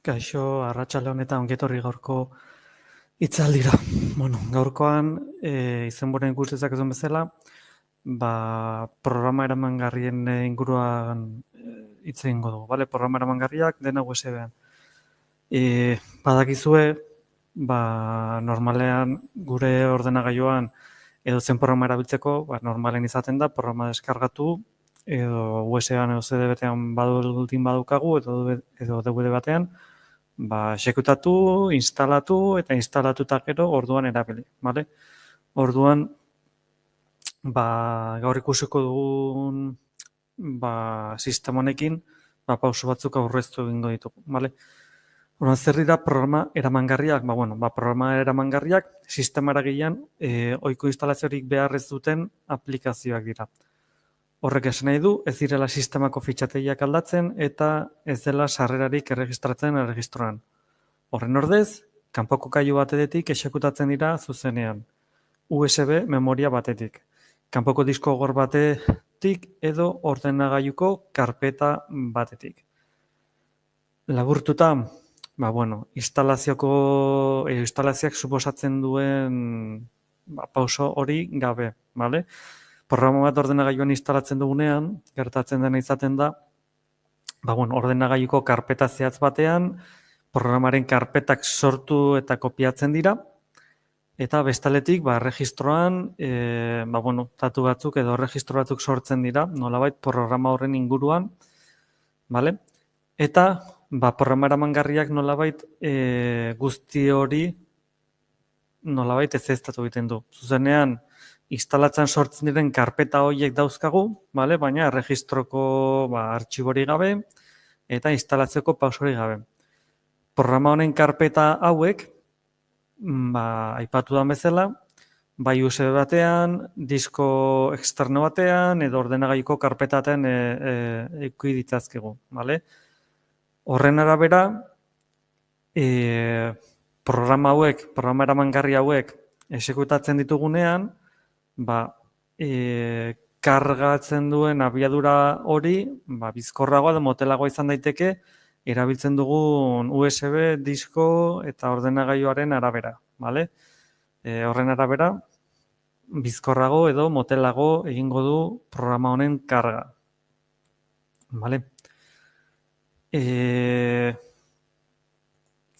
Kaixo, arratsalde honetan ongetorri gaurko hitzaldira. Gaurkoan izenburuan ikusi dezakezun bezala, programa eramangarrien inguruan hitz egingo dugu, bale? Programa eramangarriak dena USB-an. Badakizue, normalean gure ordenagailuan edo zen programa erabiltzeko, normalen izaten da programa deskargatu edo USB-an edo CD batean badukagu edo DVD batean, exekutatu, instalatu eta instalatuta gero orduan erabili, bale? Orduan, gaur ikusiko dugun sistema honekin, pauso batzuk aurreztu egingo ditugu, bale? Orduan, zer dira programa eramangarriak? Programa eramangarriak sistema eragilean ohiko instalaziorik behar ez duten aplikazioak dira. Horrek esan nahi du, ez direla sistemako fitxategiak aldatzen eta ez dela sarrerarik erregistratzen erregistroan. Horren ordez, kanpoko gailu batetik exekutatzen dira zuzenean. USB memoria batetik. Kanpoko disko gogor batetik edo ordenagailuko karpeta batetik. Laburtuta, instalazioak suposatzen duen pauso hori gabe, bale? Programa bat ordenagailuan instalatzen dugunean, gertatzen dena izaten da, ordenagailuko karpeta zehatz batean, programaren karpetak sortu eta kopiatzen dira, eta bestaletik, erregistroan, datu batzuk edo erregistro batzuk sortzen dira, nolabait programa horren inguruan, bale? Eta, programa eramangarriak nolabait guzti hori nolabait ezeztatu egiten du. Zuzenean, instalatzen sortzen diren karpeta horiek dauzkagu, bale? Baina erregistroko artxibori gabe eta instalatzeko pausori gabe. Programa honen karpeta hauek, aipatu da bezala, bai USB batean, disko externo batean edo ordenagailuko karpetaten eduki ditzazkegu, bale? Horren arabera, programa eramangarri hauek exekutatzen ditugunean, kargatzen duen abiadura hori, bizkorragoa edo motelagoa izan daiteke, erabiltzen dugun USB, disko eta ordenagailuaren arabera, bale? Horren arabera, bizkorrago edo motelago egingo du programa honen karga, bale?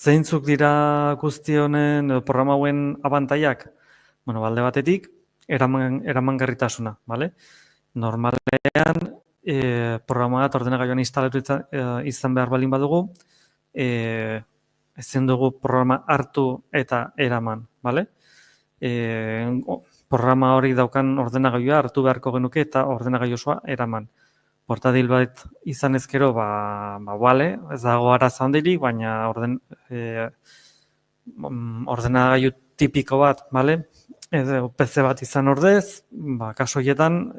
Zeintzuk dira guzti honen edo programa hauen abantaiak? Alde batetik, eramangarritasuna, bale? Normalean, programa bat ordenagailuan instalatu izan behar baldin badugu, ezin dugu programa hartu eta eraman, bale? Programa hori daukan ordenagailua hartu beharko genuke eta ordenagailu osoa eraman. Portatil bat izan ezkero, bale, ez dago arazo handirik, baina ordenagailu tipiko bat, bale? Edo PC bat izan ordez, kasu horietan,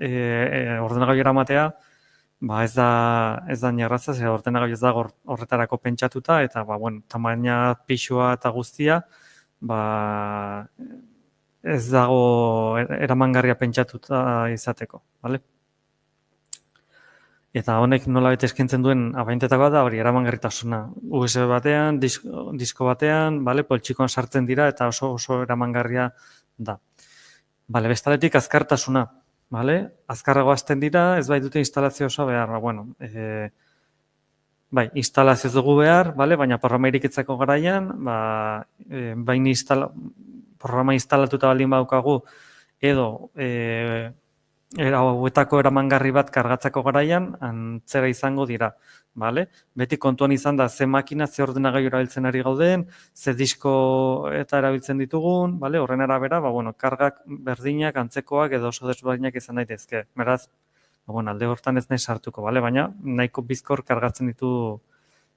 ordenagailu eramatea, ez da nierraza, ze ordenagailu ez dago horretarako pentsatuta, eta, tamaina pixua eta guztia, ez dago eramangarria pentsatuta izateko, bale? Eta honek nolabait eskaintzen duen abaintetako da hori eramangarritasuna. USB batean, disko batean, poltsikoan sartzen dira eta oso eramangarria da. Bestaletik azkartasuna. Azkarrago hasten dira, ez bai dute instalazio osoa behar. Instalazio ez dugu behar, baina programa irikitzeko garaian, programa instalatuta baldin badaukagu edo hauetako eramangarri bat kargatzeko garaian, antzera izango dira. Beti kontuan izan da, ze makina, ze ordenagailu erabiltzen ari gauden, ze disko eta erabiltzen ditugun, horren arabera, kargak berdinak, antzekoak edo oso desberdinak izan daitezke. Beraz, alde hortan ez nahi sartuko, baina nahiko bizkor kargatzen ditu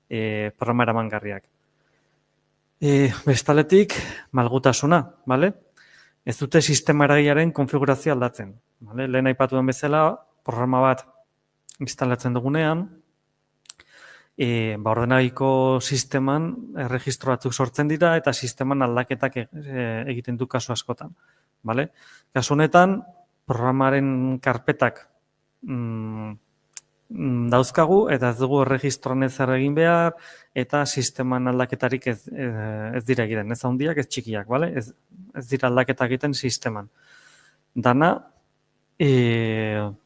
programa eramangarriak. Bestaletik, malgutasuna, ez dute sistema eragilearen konfigurazioa aldatzen. Lehen aipatu den bezala, programa bat instalatzen dugunean, ordenagailuko sisteman erregistro batzuk sortzen dira eta sisteman aldaketak egiten du kasu askotan. Kasu honetan, programaren karpetak dauzkagu eta ez dugu erregistroan ezer egin behar eta sisteman aldaketarik ez dira egiten, ez handiak, ez txikiak, bale? Ez dira aldaketak egiten sisteman. Dana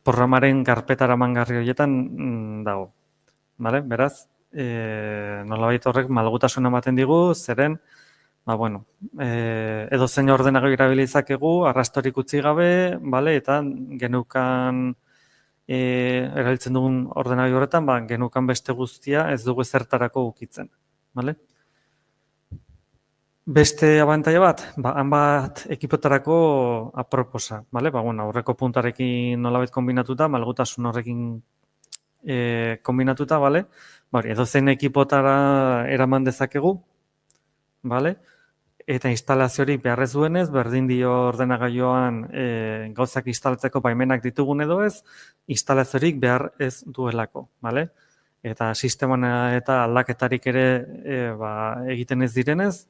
programaren karpeta eramangarri horietan dago, bale? Beraz, nolabait horrek malgutasuna ematen digu, zeren, edozein ordenagailu erabili dezakegu, arrastorik utzi gabe, bale? Eta geneukan erabiltzen dugun ordenagailu horretan, genukan beste guztia ez dugu ezertarako ukitzen. Bale? Beste abantaila bat, hanbat ekipotarako aproposa. Bale? Aurreko puntarekin nolabait kombinatuta, malgutasun horrekin kombinatuta, bale? Edozein ekipotara eraman dezakegu, bale? Eta instalaziorik beharrez duenez, berdin dio ordenagailuan gauzak instalatzeko baimenak ditugun edo ez, instalaziorik behar ez duelako, bale? Eta sisteman eta aldaketarik ere egiten ez direnez,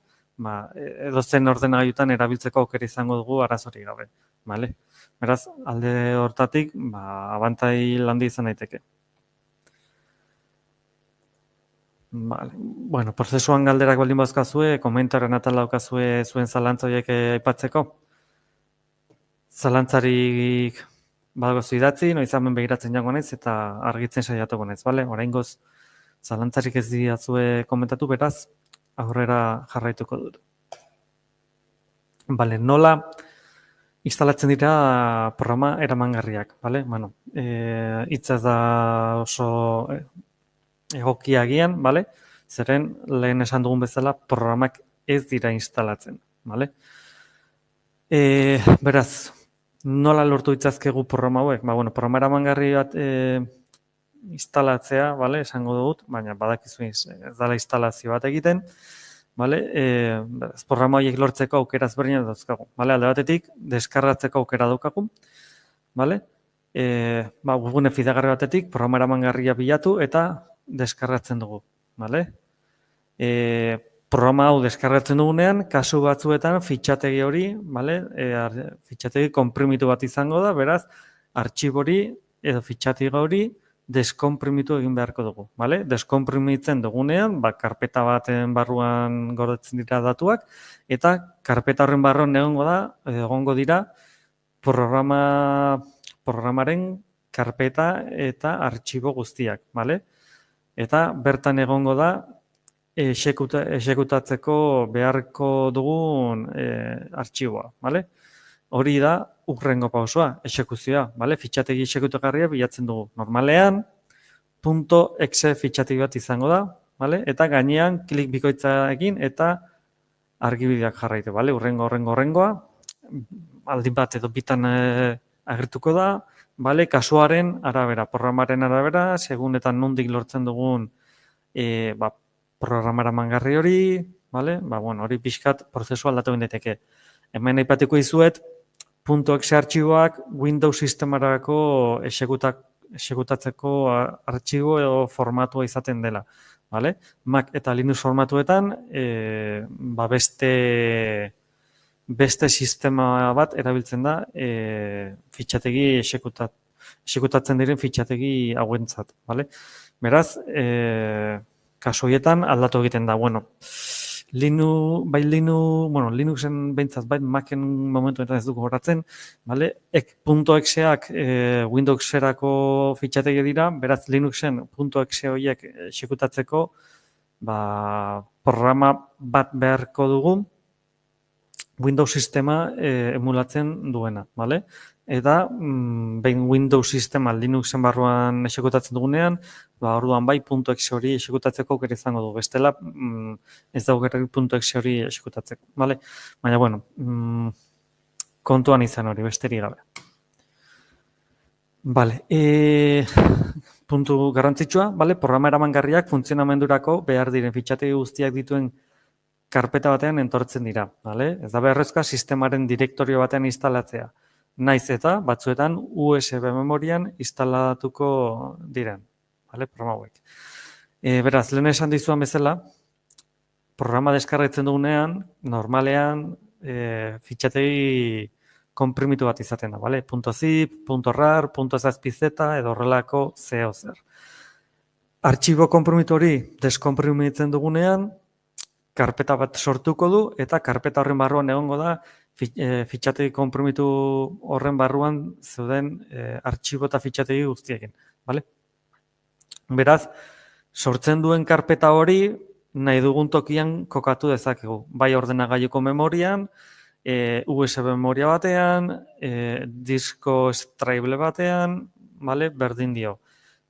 edozen ordenagailutan erabiltzeko aukera izango dugu arazorik gabe, bale? Beraz, alde hortatik, abantail handi izan daiteke. Vale. Prozesuan galderak baldin bazkazue, komentaren atala daukazue zuen zalantza horiek aipatzeko. Zalantzarik badagozu idatzi, noizamen begiratzen jango naiz eta argitzen saiatuko naiz, bale? Oraingoz zalantzarik ez diazue komentatu, beraz, aurrera jarraituko dut. Bale, nola instalatzen dira programa eramangarriak, bale? Hitza da oso egokia agian, bale? Zeren lehen esan dugun bezala programak ez dira instalatzen, bale? Beraz, nola lortu ditzazkegu programa hauek? Programa eramangarri bat instalatzea, bale? Esango dut, baina badakizu ez dela instalazio bat egiten, bale? Programa horiek lortzeko aukera ezberdinak dauzkagu, bale? Alde batetik, deskargatzeko aukera daukagu, bale? Webgune fidagarri batetik programa eramangarria bilatu eta deskargatzen dugu, bale? Programa hau deskargatzen dugunean, kasu batzuetan fitxategi hori, bale? Fitxategi konprimitu bat izango da, beraz, artxibori edo fitxategi hori deskonprimitu egin beharko dugu, bale? Deskonprimitzen dugunean, karpeta baten barruan gordetzen dira datuak, eta karpeta horren barruan egongo dira programaren karpeta eta artxibo guztiak, bale? Eta bertan egongo da exekutatzeko beharko dugun artxiboa, bale? Hori da hurrengo pausoa, exekuzioa, bale? Fitxategi exekutagarria bilatzen dugu. Normalean, .exe fitxategi bat izango da, bale? Eta gainean klik bikoitza egin eta argibideak jarraitu, bale? Hurrengoa, aldin bat edo bitan agertuko da, bale, kasuaren arabera, programaren arabera, segun eta nondik lortzen dugun programa eramangarri hori, bale? Hori pixkat prozesu aldatu daiteke. Hemen aipatuko dizuet, .exe artxiboak Windows sistemarako exekutatzeko artxibo edo formatua izaten dela, bale? Mac eta Linux formatuetan, beste sistema bat erabiltzen da fitxategi exekutatzen diren fitxategi hauentzat, bale? Beraz, kasu horietan aldatu egiten da, Linuxen behintzat, Macen momentu ez dugu horatzen, bale? .exeak Windowserako fitxategi dira, beraz Linuxen .exe horiek exekutatzeko programa bat beharko dugu, Windows sistema emulatzen duena, bale? Eta behin Windows sistema Linuxen barruan exekutatzen dugunean, orduan .exe hori exekutatzeko aukera izango du. Bestela, ez da aukera .exe hori exekutatzeko, bale? Baina, kontuan izan hori, besterik gabe. Bale, puntu garrantzitsua, bale? Programa eramangarriak funtzionamendurako behar diren fitxategi guztiak dituen karpeta batean entortzen dira, bale? Ez da beharrezkoa sistemaren direktorio batean instalatzea. Naiz eta batzuetan USB memorian instalatuko diren, bale? Programa hauek. Beraz, lehen esan dizuan bezala, programa deskargatzen dugunean, normalean fitxategi konprimitu bat izaten da, bale? .zip, .rar, .zazpz edo horrelako zeo zer. Artxibo konprimitu hori deskonprimitzen dugunean, karpeta bat sortuko du eta karpeta horren barruan egongo da fitxategi konprimitu horren barruan zeuden artxibo eta fitxategi guztiekin, bale? Beraz, sortzen duen karpeta hori nahi dugun tokian kokatu dezakegu. Bai ordenagailuko memorian, USB memoria batean, disko extraible batean, bale, berdin dio.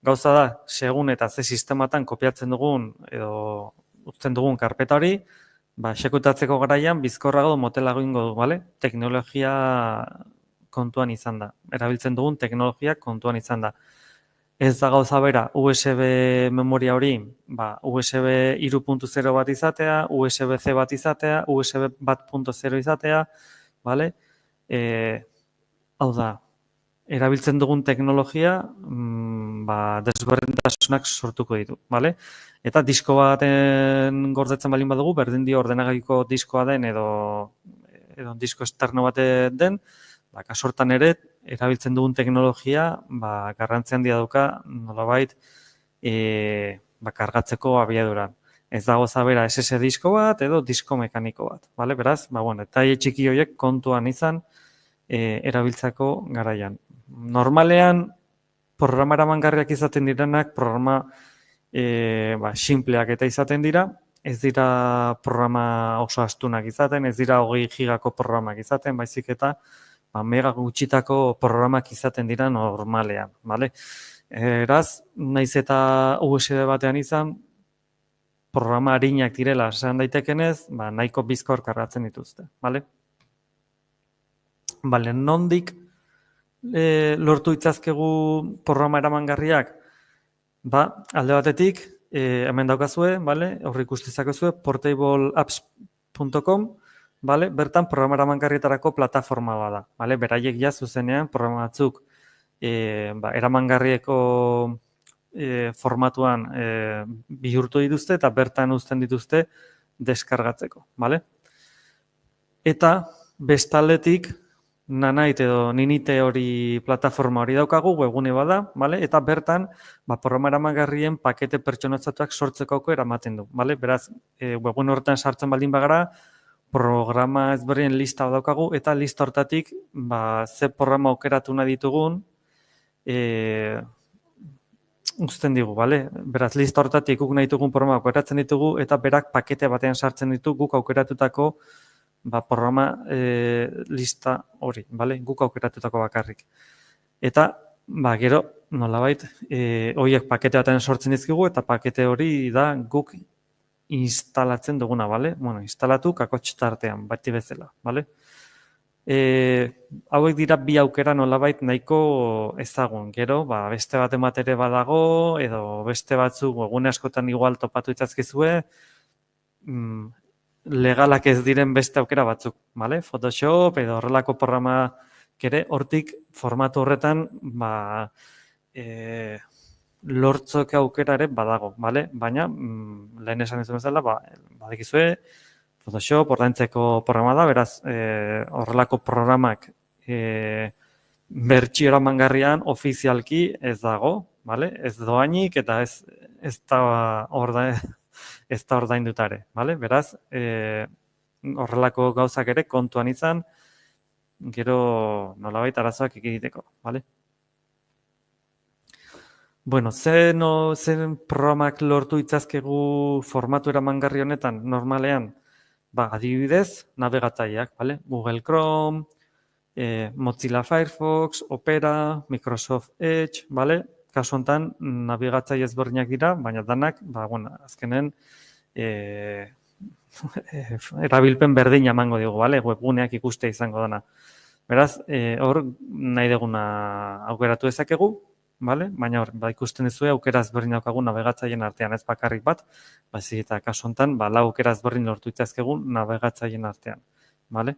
Gauza da, segun eta ze sistematan kopiatzen dugun edo uzten dugun karpeta hori, exekutatzeko garaian bizkorrago motelago ingo du, bale? Teknologia kontuan izan da. Erabiltzen dugun teknologia kontuan izan da. Ez da gauza bera, USB memoria hori, USB 3.0 bat izatea, USB-C bat izatea, USB 1.0 izatea, bale? Hau da, erabiltzen dugun teknologia desberdintasunak sortuko ditu, bale? Eta disko baten gordetzen balin badugu, berdin dio ordenagailuko diskoa den edo disko externo bat den, kasu hortan ere, erabiltzen dugun teknologia garrantzi handia dauka nolabait kargatzeko abiaduran. Ez dago zabera SS disko bat edo disko mekaniko bat, bale? Beraz, detaile txiki horiek kontuan izan erabiltzako garaian. Normalean, programa eramangarriak izaten direnak, programa sinpleak eta izaten dira, ez dira programa oso astunak izaten, ez dira 20 gigako programak izaten, baizik eta mega gutxitako programak izaten dira normalean, bale? Eraz, naiz eta USB batean izan, programa arinak direla esan daitekenez, nahiko bizkor kargatzen dituzte, bale? Bale, nondik lortu itzazkegu programa eramangarriak? Alde batetik, hemen daukazue, bale? Horri ikustezakazue, portableapps.com, bale? Bertan programa eramangarrietarako plataforma bada, bale? Beraiek ja zuzenean programa batzuk eramangarrieko formatuan bihurtu dituzte eta bertan uzten dituzte deskargatzeko, bale? Eta bestaldetik Nanite edo Ninite hori plataforma hori daukagu, webgune bada, bale? Eta bertan programa eramangarrien pakete pertsonatzatuak sortzeko aukera ematen du, bale? Beraz, webgune horretan sartzen baldin bagara, programa ezberdinen lista daukagu eta lista hortatik ze programa aukeratu nahi ditugun uzten digu, bale? Beraz, lista hortatik guk nahi ditugun programa aukeratzen ditugu eta berak pakete batean sartzen ditu guk aukeratutako programa lista hori, bale? Guk aukeratutako bakarrik. Eta, gero, nolabait, horiek pakete batean sortzen dizkigu eta pakete hori da guk instalatzen duguna, bale? Bueno, instalatu kakotx tartean, bati bezala, bale? Hauek dira bi aukera nolabait nahiko ezagun. Gero, beste bat ematere badago, edo beste batzuk egune askotan igual topatu itzazkizue, legalak ez diren beste aukera batzuk, bale? Photoshop edo horrelako programak ere hortik formatu horretan, lortzok aukera ere badago, bale? Baina, lehen esan ez bezala, badekizue, Photoshop ordaintzeko programa da, beraz, horrelako programak bertsio eramangarrian ofizialki ez dago, bale? Ez doainik eta ez da ordaindutare, bale? Beraz, horrelako gauzak ere kontuan izan, gero nolabait arazoak egiteko, bale? Bueno, zen programak lortu itzazkegu formatu eramangarri honetan, normalean, adibidez, navegatzaileak, bale? Google Chrome, Mozilla Firefox, Opera, Microsoft Edge, bale? Kasu honetan, navegatzaile ezberdinak dira, baina danak, azkenen erabilpen berdina emango digu, bale? Webguneak ikuste izango dana. Beraz, hor nahi duguna aukeratu dezakegu, bale? Baina hor, ikusten dizue aukera ezberdin daukagu navegatzaileen artean, ez bakarrik bat, baizik eta kasu honetan, lau aukera ezberdin lortu itzazkegu navegatzaileen artean, bale?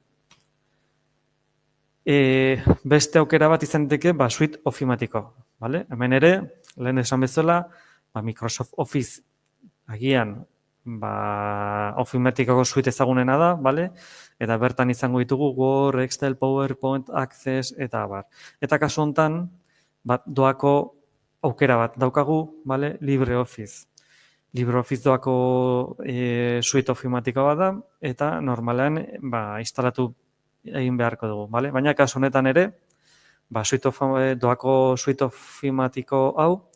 Beste aukera bat izan daiteke, suite ofimatiko, bale? Hemen ere, lehen esan bezala, Microsoft Office agian Ofimatikako suite ezagunena da, bale? Eta bertan izango ditugu Word, Excel, PowerPoint, Access, eta abar. Eta kasu honetan, doako aukera bat daukagu, bale? LibreOffice. LibreOffice doako suite ofimatika bat da, eta normalean instalatu egin beharko dugu, bale? Baina kasu honetan ere, doako suite ofimatiko hau,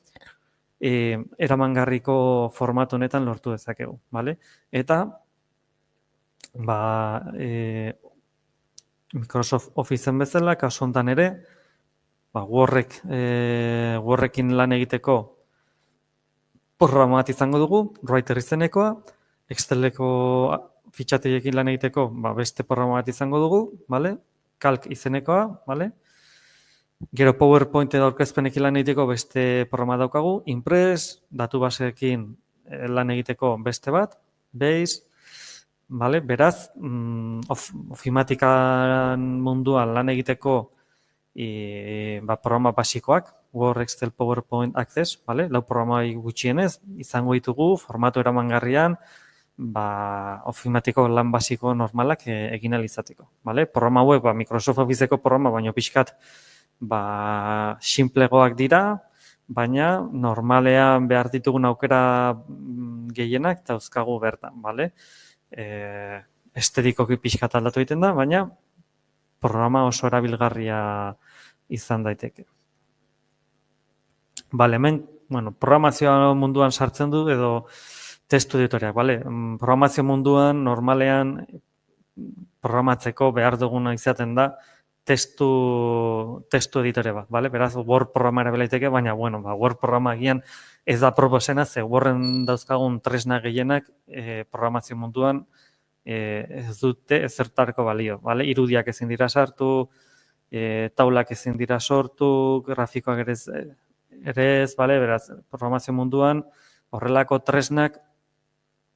eramangarriko formatu honetan lortu dezakegu, bale? Eta Microsoft Officeen bezala, kasu honetan ere, Wordrekin lan egiteko programa bat izango dugu, Writer izenekoa, Exceleko fitxateiekin lan egiteko beste programa bat izango dugu, bale? Calc izenekoa, bale? Gero PowerPoint edo aurkezpenekin lan egiteko beste programa daukagu, Impress, datu baseekin lan egiteko beste bat, Base, bale? Beraz, ofimatikan munduan lan egiteko programa basikoak, Word, Excel, PowerPoint, Access, bale? 4 programa gutxienez, izango ditugu formatu eramangarrian, ofimatiko lan basiko normalak egin alizateko, bale? Programa hauek, Microsoft Officeko programa, baino pixkat, sinplegoak dira, baina normalean behar ditugun aukera gehienak dauzkagu bertan, bale? Estetikoki pixkat aldatu egiten da, baina programa oso erabilgarria izan daiteke. Bale, hemen, programazioa munduan sartzen du edo testu editoreak, bale? Programazio munduan normalean programatzeko behar duguna izaten da testu editore bat, bale? Beraz, Word programa erabilteke, baina, Word programa egian ez da proposena, ze Worden dauzkagun tresna gehienak programazio munduan ez dute ezertareko balio, bale? Irudiak ezin dira sartu, taulak ezin dira sortu, grafikoak ere ez, bale? Beraz, programazio munduan horrelako tresnak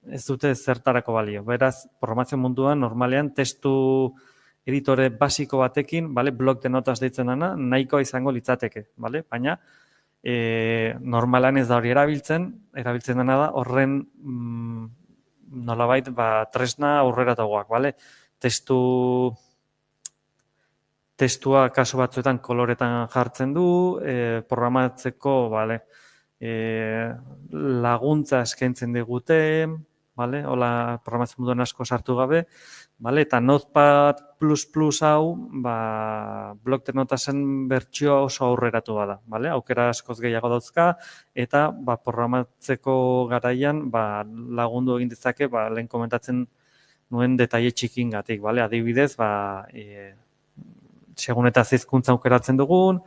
ez dute ezertarako balio. Beraz, programazio munduan normalean testu editore basiko batekin, bale, blok de notas deitzen dena, nahikoa izango litzateke, bale? Baina normalan ez da hori erabiltzen dena da horren nolabait tresna aurreratuagoak, bale? Testua kasu batzuetan koloretan jartzen du, programatzeko, bale, laguntza eskaintzen digute, bale? Hola, programazio munduan asko sartu gabe, bale? Eta Notepad++ hau, blok de notasen bertsioa oso aurreratu bada, bale? Aukera askoz gehiago dauzka, eta programatzeko garaian lagundu egin dezake, lehen komentatzen nuen detaile txikingatik, bale? Adibidez, segun eta hizkuntza aukeratzen dugun,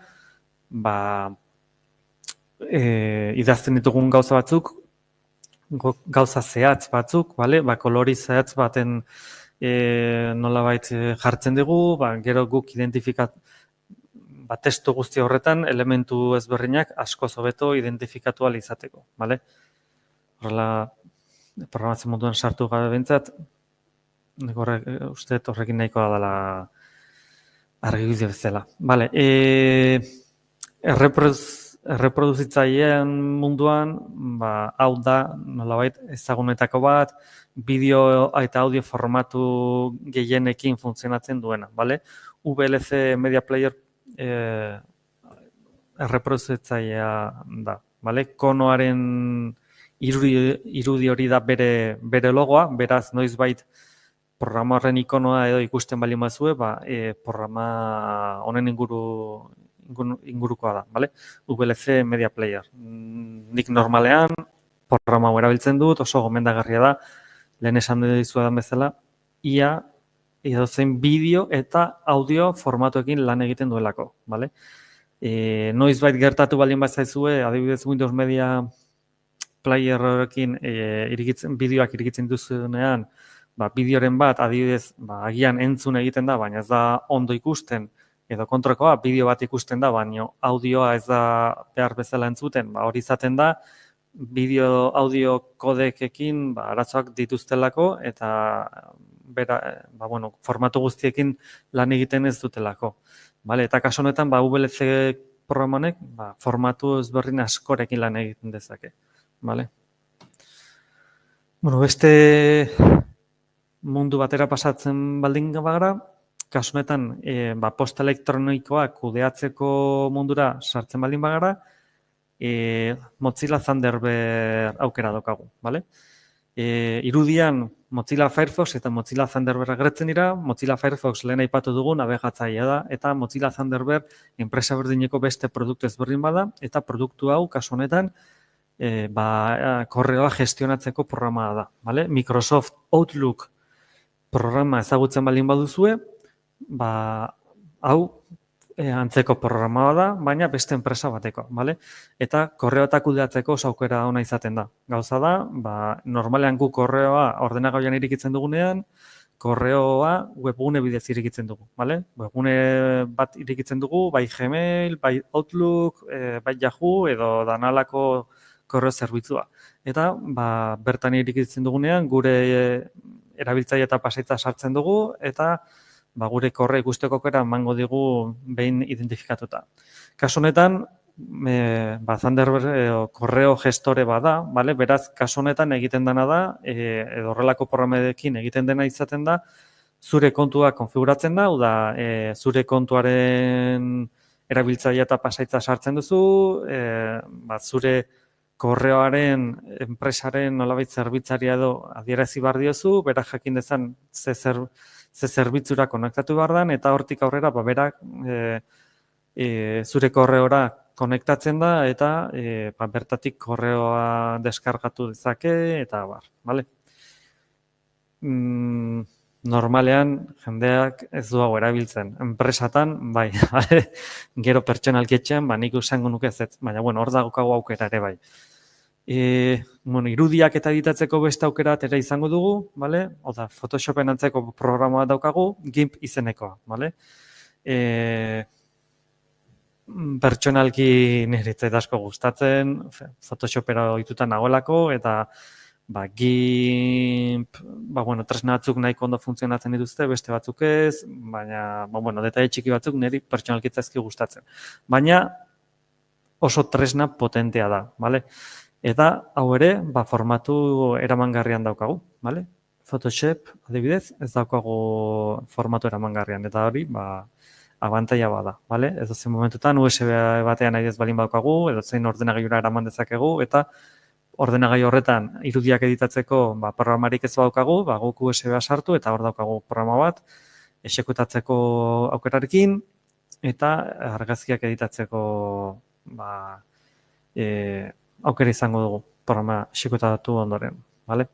idazten ditugun gauza batzuk, gauza zehatz batzuk, bale? Kolori zehatz baten nolabait jartzen dugu, gero guk identifikat, testu guzti horretan elementu ezberdinak asko hobeto identifikatu ahal izateko, bale? Horrela, programazio munduan sartu gabe bentsat, uste horrekin nahikoa dela argibide bezala. Bale, erreproduzitzailean munduan, hau da, nolabait, ezagunetako bat, bideo eta audio formatu gehienekin funtzionatzen duena, bale? VLC Media Player erreproduzitzailea da, bale? Konoaren irudi hori da bere logoa, beraz noizbait programa horren ikonoa edo ikusten bali mazue, programa honen ingurukoa da, bale? VLC Media Player. Nik normalean programa hau erabiltzen dut, oso gomendagarria da, lehen esan dizuedan bezala, ia edozein bideo eta audio formatuekin lan egiten duelako, bale? Noizbait gertatu baldin bazaizue, adibidez Windows Media Playerekin bideoak irikitzen duzunean, bideoren bat, adibidez, agian entzun egiten da, baina ez da ondo ikusten, edo kontrakoa, bideo bat ikusten da, baina audioa ez da behar bezala entzuten, hori izaten da, bideo audio kodekekin arazoak dituztelako eta formatu guztiekin lan egiten ez dutelako. Bale, eta kasu honetan VLC programanek formatu ezberdin askorekin lan egiten dezake. Bale? Bueno, beste mundu batera pasatzen baldin bagara, kasu honetan, posta elektronikoa kudeatzeko mundura sartzen baldin bagara, Mozilla Thunderbird aukera daukagu, bale? Irudian Mozilla Firefox eta Mozilla Thunderbird agertzen dira. Mozilla Firefox lehen aipatu dugu nabigatzailea da, eta Mozilla Thunderbird enpresa berdineko beste produktu ezberdin bada, eta produktu hau kasu honetan korreoa gestionatzeko programa da, bale? Microsoft Outlook programa ezagutzen baldin baduzue, hau antzeko programa da, baina beste enpresa bateko, bale? Eta korreoetak kudeatzeko oso aukera ona izaten da. Gauza da, normalean gu korreoa ordenagailuan irikitzen dugunean, korreoa webgune bidez irikitzen dugu, bale? Webgune bat irikitzen dugu, bai Gmail, bai Outlook, bai Yahoo edo danalako korreo zerbitzua. Eta bertan irikitzen dugunean gure erabiltzaile eta pasahitza sartzen dugu eta gure korre ikusteko aukera emango digu behin identifikatuta. Kasu honetan, Thunderbird korreo gestore bada, bale? Beraz, kasu honetan egiten dena da, edo horrelako programekin egiten dena izaten da, zure kontua konfiguratzen da, zure kontuaren erabiltzaile eta pasahitza sartzen duzu, zure korreoaren enpresaren nolabait zerbitzaria edo adierazi behar diozu, berak jakin dezan ze zerbitzura konektatu behar den, eta hortik aurrera berak zure korreora konektatzen da, eta bertatik korreoa deskargatu dezake, eta bale? Normalean jendeak ez du hau erabiltzen. Enpresatan, bai, gero pertsonalki etxean, nik esango nuke ez, baina hor daukagu aukera ere bai. Irudiak eta editatzeko beste aukera ere izango dugu, bale? Oda, Photoshopen antzeko programa daukagu, GIMP izenekoa, bale? Pertsonalki niretzat asko gustatzen, Photoshopera ohituta nagoelako, eta GIMP, tresna batzuk nahiko ondo funtzionatzen dituzte, beste batzuk ez, baina, detaile txiki batzuk niri pertsonalki zaizki gustatzen. Baina oso tresna potentea da, bale? Eta hau ere, formatu eramangarrian daukagu, bale? Photoshop, adibidez, ez daukagu formatu eramangarrian, eta hori, abantaila bada, bale? Edo zen momentutan USB batean nahi ez balin badaukagu, edo zein ordenagailura eraman dezakegu, eta ordenagailu horretan irudiak editatzeko programarik ez badaukagu, guk USB-a sartu, eta hor daukagu programa bat, exekutatzeko aukerarekin, eta argazkiak editatzeko aukera izango dugu, programa exekutatu ondoren, bale?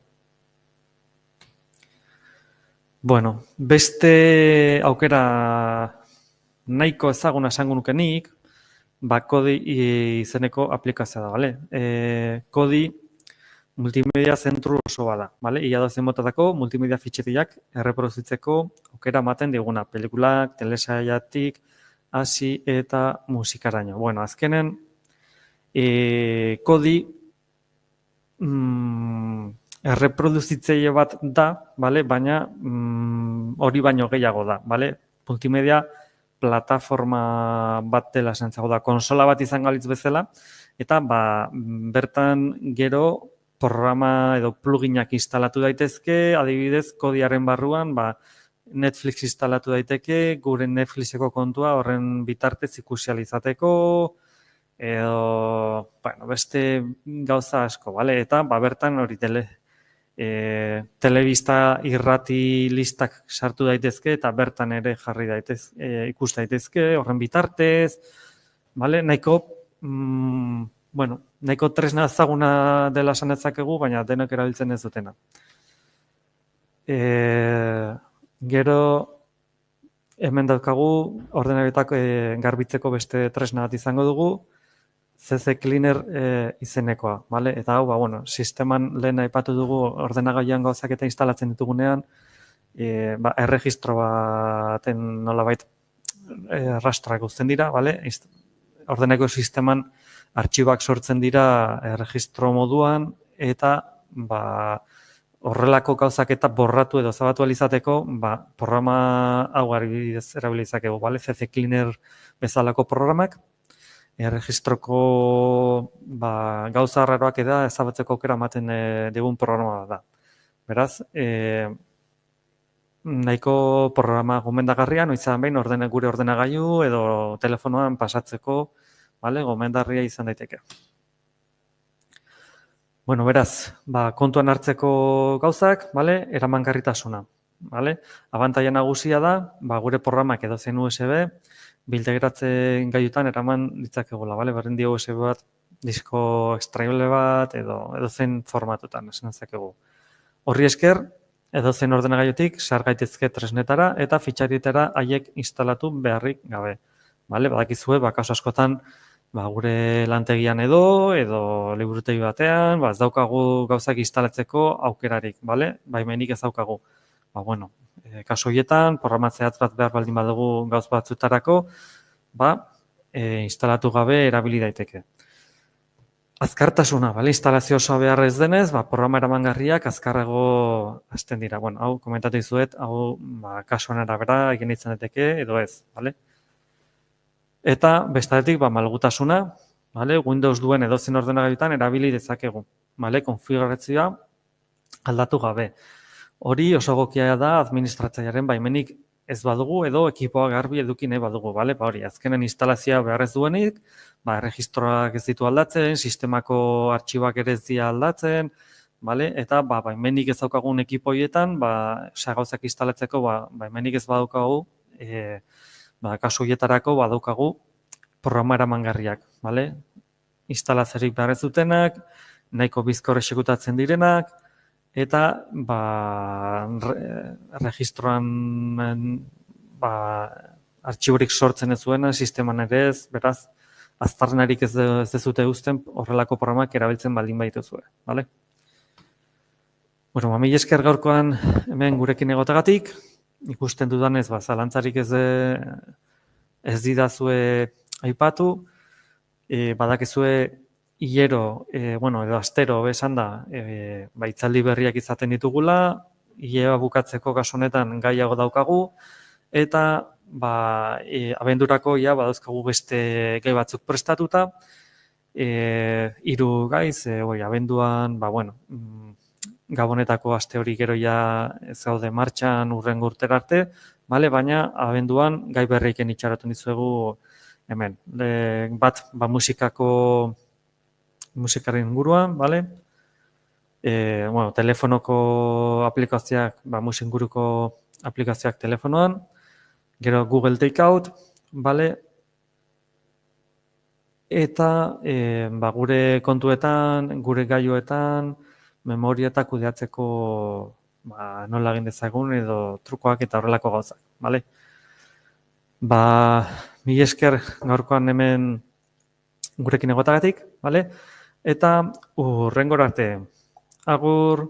Beste aukera nahiko ezaguna esango nukenik, Kodi izeneko aplikazioa da, bale? Kodi multimedia zentru oso bada, bale? Ia dozen motatako multimedia fitxetiak erreproduzitzeko aukera ematen diguna, pelikulak, telesailatik, hasi eta musikaraino. Azkenen, Kodi erreproduzitzaile bat da, bale? Baina hori baino gehiago da, bale? Multimedia plataforma bat dela esantzago da, konsola bat izan galitz bezala, eta bertan gero programa edo pluginak instalatu daitezke, adibidez, Kodiaren barruan, Netflix instalatu daiteke, gure Netflixeko kontua horren bitartez ikusializateko, edo, beste gauza asko, bale? Eta, bertan hori telebista irrati listak sartu daitezke, eta bertan ere jarri daitezke, ikus daitezke, horren bitartez, bale? Nahiko tresna ezaguna dela esan dezakegu, baina denok erabiltzen ez dutena. Gero, hemen daukagu, ordenagailuak garbitzeko beste tresna bat izango dugu, CC Cleaner izenekoa, bale? Eta hau, sisteman lehen aipatu dugu ordenagailuan gauzak eta instalatzen ditugunean, erregistro baten nolabait rastroak uzten dira, bale? Ordenagailu sisteman artxiboak sortzen dira erregistro moduan, eta horrelako gauzak eta borratu edo zabatu alizateko, programa hau erabilizakegu, bale? CC Cleaner bezalako programak, erregistroko gauza arraroak eda ezabatzeko aukera ematen digun programa da. Beraz, nahiko programa gomendagarria, noizean behin gure ordenagailu edo telefonoan pasatzeko, vale, gomendarria izan daiteke. Bueno, beraz, kontuan hartzeko gauzak, vale, eramangarritasuna, vale? Abantaila nagusia da, gure programak edozein USB biltegratzen gaiutan eraman ditzakegula, vale? Berdin dio USB bat, disko extraible bat edozein formatutan esan dezakegu. Horri esker, edozein ordenagailutik sar gaitezke tresnetara eta fitxarietara haiek instalatu beharrik gabe. Vale? Badakizue, kasu askotan gure lantegian edo liburutegi batean, ez daukagu gauzak instalatzeko aukerarik, vale? Baimenik ez daukagu. Bueno, kasu horietan, programatzeatz bat behar baldin badugu gauz batzutarako, instalatu gabe erabili daiteke. Azkartasuna, instalazio osoa behar ez denez, programa eramangarriak azkarrago hasten dira. Bueno, hau komentatu dizuet, hau kasuan arabera egin ditzen daiteke edo ez, vale? Eta bestatik malgutasuna, vale? Windows duen edozein ordenagailutan erabili dezakegu, vale? Konfigurazioa aldatu gabe. Hori oso egokia da administratzailearen baimenik ez badugu edo ekipoa garbi eduki nahi badugu, vale? Hori, azkenen instalazioa behar ez duenik, erregistroak ez ditu aldatzen, sistemako artxiboak ere ez dira aldatzen, vale? Eta baimenik ez daukagun ekipo horietan, gauzak instalatzeko baimenik ez badaukagu, kasu horietarako badaukagu programa eramangarriak, vale? Instalaziorik behar ez dutenak, nahiko bizkor exekutatzen direnak, eta registroan artxiborik sortzen ez zuena, sisteman ere ez, beraz, aztarnarik ez dezute uzten horrelako programak erabiltzen baldin baituzue, vale? Bueno, mila esker gaurkoan hemen gurekin egotagatik, ikusten dudanez, zalantzarik ez didazue aipatu, badakizue hilero, edo astero esan da, hitzaldi berriak izaten ditugula, hilea bukatzeko kasu honetan gaiago daukagu, eta abendurako badauzkagu beste gai batzuk prestatuta, 3 gaiz, abenduan, Gabonetako aste hori gero ez gaude martxan hurrengo urtera arte, baina abenduan gai berriken itxaroten dizuegu hemen. Bat musikaren inguruan, telefonoko aplikazioak, musik inguruko aplikazioak telefonoan, gero Google Takeout, eta gure kontuetan, gure gailuetan, memoria eta kudeatzeko nola egin dezagun edo trukoak eta horrelako gauzak, bale? Mila esker gaurkoan hemen gurekin egotagatik, bale? Eta hurrengora arte. Agur!